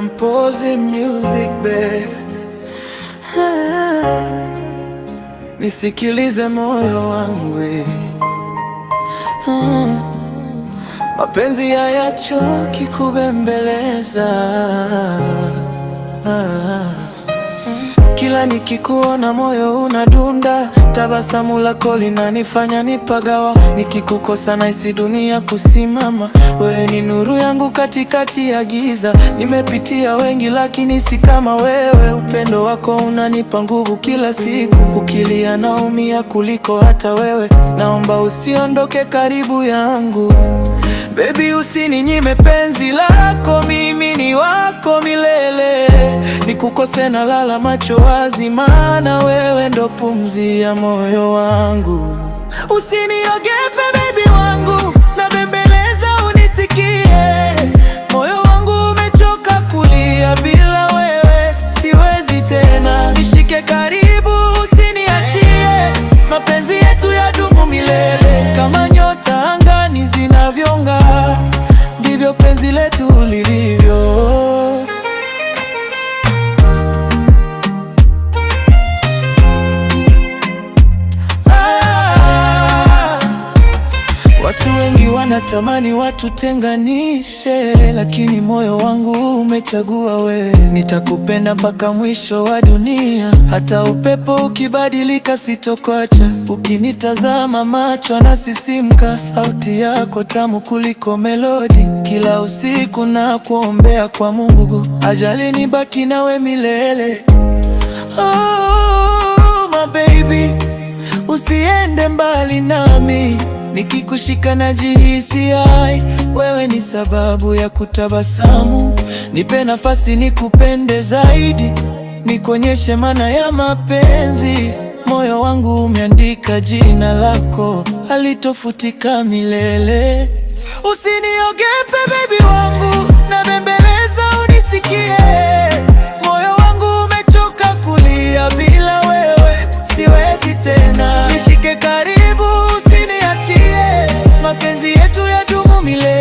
Composing music babe. Nisikilize moyo wangu, mapenzi hayachoki kubembeleza. Kila nikikuona moyo unadunda, tabasamu lako linanifanya nipagawa. Nikikukosa nahisi dunia kusimama. Wewe ni nuru yangu katikati ya giza. Nimepitia wengi lakini si kama wewe. Upendo wako unanipa nguvu kila siku. Ukilia naumia kuliko hata wewe. Naomba usiondoke karibu yangu baby, usininyime penzi lako. Mimi ni wako milele. Nikukose na lala macho wazi, maana wewe ndo pumzi ya moyo wangu. Usiniogope baby wangu, nabembeleza unisikie. Moyo wangu umechoka kulia, bila wewe siwezi tena. Nishike karibu usiniachie, mapenzi yetu yadumu milele. Kama nyota angani zinavyong'aa, ndivyo penzi letu lilivyo. Watu wengi wanatamani watutenganishe, lakini moyo wangu umechagua wewe. Nitakupenda mpaka mwisho wa dunia, hata upepo ukibadilika sitokuacha. Ukinitazama macho yanasisimka, sauti yako tamu kuliko melodi. Kila usiku na kuombea kwa Mungu, ajali nibaki nawe milele. Oh my baby, usiende mbali nami. Nikikushika najihisi hai, wewe ni sababu ya kutabasamu. Nipe nafasi nikupende zaidi, nikuonyeshe maana ya mapenzi. Moyo wangu umeandika jina lako, halitofutika milele. Usiniogope baby wangu, nabembeleza unisikie. Moyo wangu umechoka kulia, bila wewe siwezi tena. Nishike karibu usiniachie, mapenzi yetu yadumu milele.